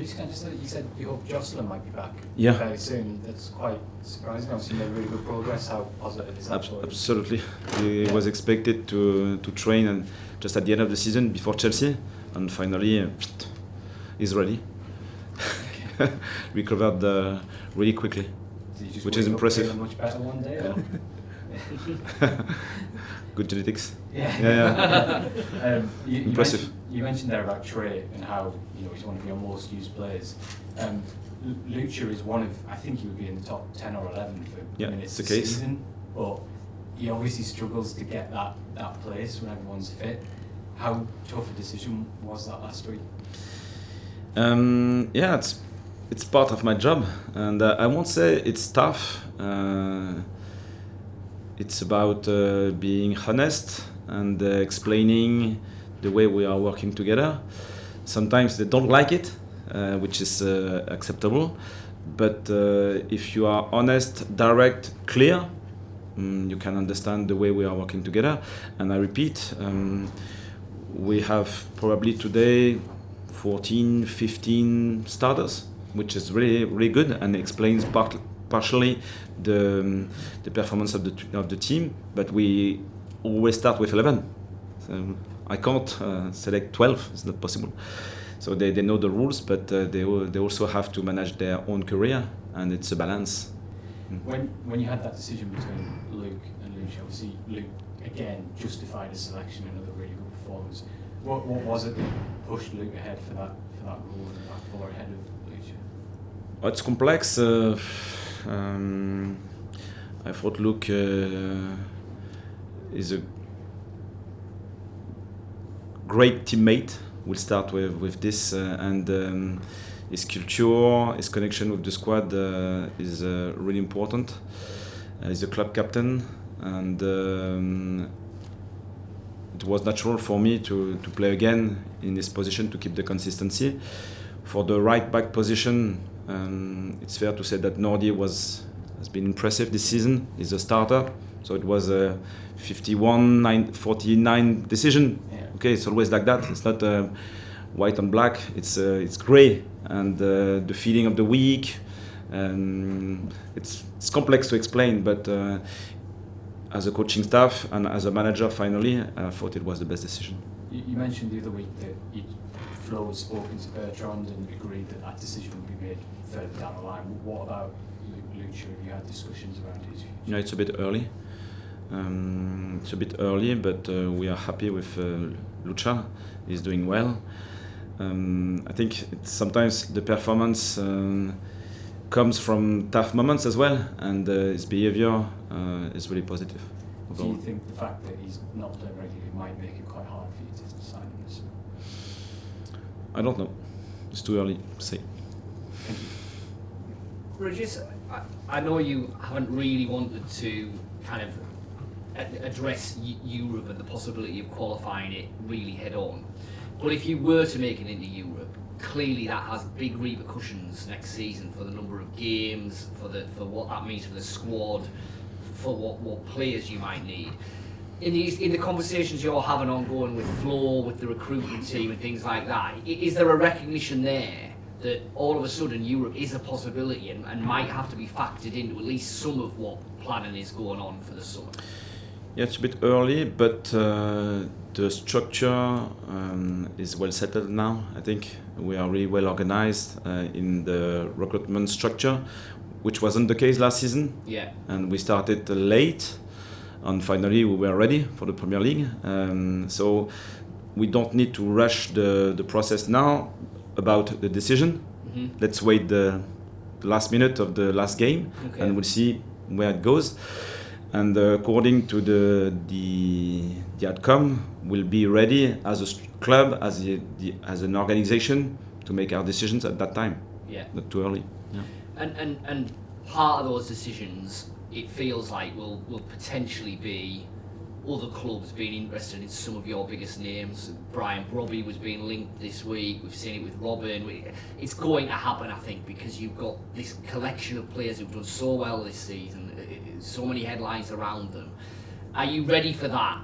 Bris, can I just say, you said you hope Jocelyn might be back Yeah. very soon. That's quite surprising. Obviously, made really good progress. How positive is that for you? Absolutely. He was expected to train and just at the end of the season before Chelsea, and finally he's ready. Recovered really quickly, Did you just which wake is up impressive. feeling much better one day? Or? Good genetics. Yeah. Impressive. You mentioned there about Trey and how he's one of your most used players. Lucha is one of, I think he would be in the top 10 or 11 for minutes it's the this case. season, but he obviously struggles to get that place when everyone's fit. How tough a decision was that last week? It's part of my job, and I won't say it's tough. It's about being honest and explaining the way we are working together. Sometimes they don't like it, which is acceptable. But if you are honest, direct, clear, you can understand the way we are working together. And I repeat, we have probably today 14, 15 starters, which is really, really good and explains partially the performance of the team. But we always start with 11. So I can't select 12. It's not possible. So they know the rules, but they also have to manage their own career, and it's a balance. When you had that decision between Luke and Lucia, obviously Luke again justified his selection, another really good performance. What was it that pushed Luke ahead for that role in the back four ahead of Lucia? It's complex. I thought Luke is a great teammate. We'll start with this, and his culture, his connection with the squad is really important. He's a club captain, and it was natural for me to play again in this position to keep the consistency. For the right back position, it's fair to say that Nordi has been impressive this season. He's a starter, so it was a 51-49 decision. Yeah. Okay, it's always like that. It's not white and black. It's grey, and the feeling of the week. It's complex to explain, but as a coaching staff and as a manager, finally, I thought it was the best decision. You mentioned the other week that Flo had spoken to Bertrand and agreed that decision would be made further down the line. What about Lucia? Have you had discussions around his future? No, it's a bit early. But we are happy with Lucha. He's doing well. I think sometimes the performance comes from tough moments as well, and his behavior is really positive. Do you think the fact that he's not playing regularly might make it quite hard for you to sign him this? I don't know. It's too early to say. Thank you. Regis, I know you haven't really wanted to kind of address Europe and the possibility of qualifying it really head on, but if you were to make it into Europe, clearly that has big repercussions next season for the number of games, for what that means for the squad, for what players you might need. In the conversations you're having ongoing with Flo, with the recruitment team and things like that, is there a recognition there that all of a sudden Europe is a possibility and might have to be factored into at least some of what planning is going on for the summer? Yeah, it's a bit early, but the structure is well settled now. I think we are really well organized in the recruitment structure, which wasn't the case last season. Yeah. And we started late, and finally we were ready for the Premier League. So we don't need to rush the process now about the decision. Mm-hmm. Let's wait the last minute of the last game, and we'll see where it goes. And according to the outcome, we'll be ready as a club, as an organization, to make our decisions at that time. Yeah. Not too early. Yeah. And part of those decisions, it feels like will potentially be other clubs being interested in some of your biggest names. Brian Brobby was being linked this week. We've seen it with Robin. It's going to happen, I think, because you've got this collection of players who've done so well this season, so many headlines around them. Are you ready for that,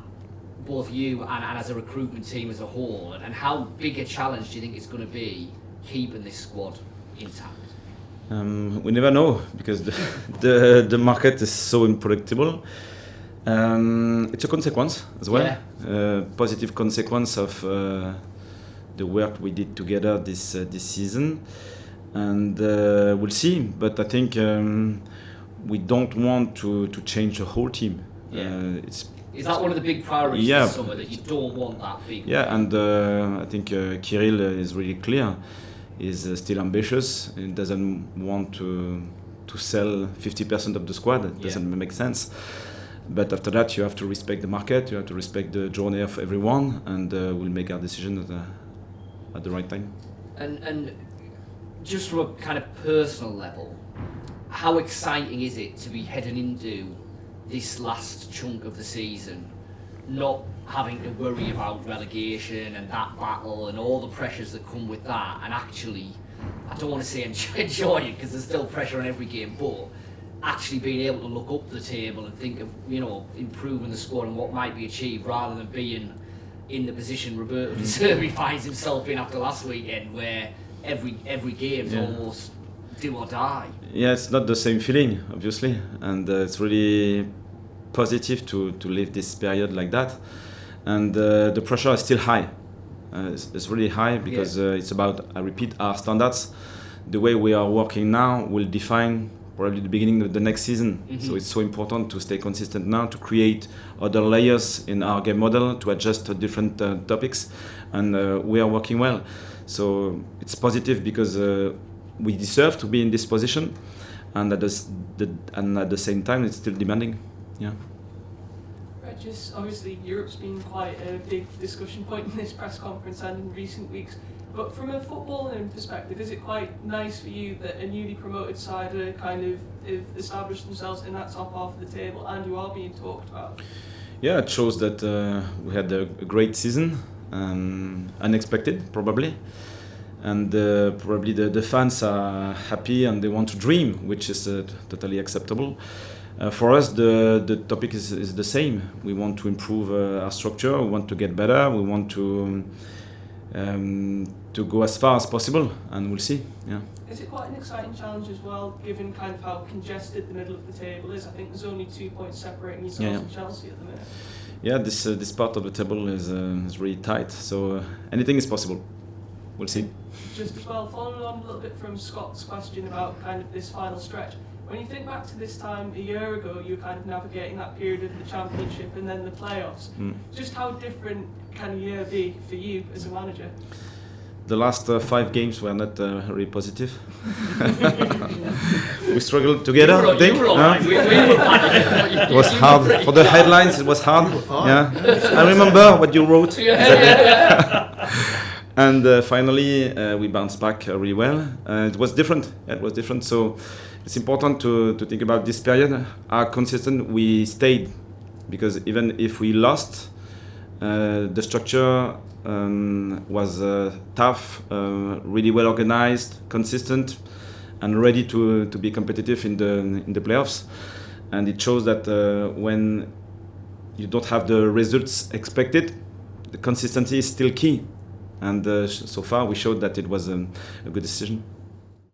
both you and as a recruitment team as a whole? And how big a challenge do you think it's going to be keeping this squad intact? We never know because the market is so unpredictable. It's a consequence as well, positive consequence of the work we did together this season, and we'll see. But I think we don't want to change the whole team. Is that one of the big priorities this summer, that you don't want that big? Yeah, and I think Kirill is really clear. He's still ambitious. He doesn't want to sell 50% of the squad. It doesn't make sense. But after that, you have to respect the market. You have to respect the journey of everyone, and we'll make our decision at the right time. And just from a kind of personal level, how exciting is it to be heading into this last chunk of the season, not having to worry about relegation and that battle and all the pressures that come with that, and actually, I don't want to say enjoy it because there's still pressure on every game, but actually being able to look up the table and think of, improving the squad and what might be achieved, rather than being in the position Roberto De Zerbi finds himself in after last weekend, where every game's almost do or die. Yeah, it's not the same feeling, obviously, and it's really positive to live this period like that. And the pressure is still high. It's really high because it's about, I repeat, our standards. The way we are working now will define probably the beginning of the next season. So it's so important to stay consistent now, to create other layers in our game model, to adjust to different topics, and we are working well. So it's positive because we deserve to be in this position, and at the same time it's still demanding. Yeah. Just obviously Europe's been quite a big discussion point in this press conference and in recent weeks, but from a footballing perspective, is it quite nice for you that a newly promoted side are kind of established themselves in that top half of the table and you are being talked about? Yeah, it shows that we had a great season, unexpected probably, and probably the fans are happy and they want to dream, which is totally acceptable. For us, the topic is the same. We want to improve our structure. We want to get better. We want to go as far as possible, and we'll see. Yeah. Is it quite an exciting challenge as well, given kind of how congested the middle of the table is? I think there's only 2 points separating yourselves and Chelsea at the minute. Yeah, this part of the table is really tight. So anything is possible. We'll see. Just as well, following on a little bit from Scott's question about kind of this final stretch. When you think back to this time a year ago, you were kind of navigating that period of the Championship and then the playoffs. Just how different can a year be for you as a manager? The last 5 games were not really positive. We struggled together, I think. It was hard. For the headlines, it was hard. Yeah, I remember what you wrote. And finally, we bounced back really well. It was different. It was different. So it's important to think about this period. How consistent we stayed, because even if we lost, the structure was tough, really well organized, consistent, and ready to be competitive in the playoffs. And it shows that when you don't have the results expected, the consistency is still key. And so far, we showed that it was a good decision.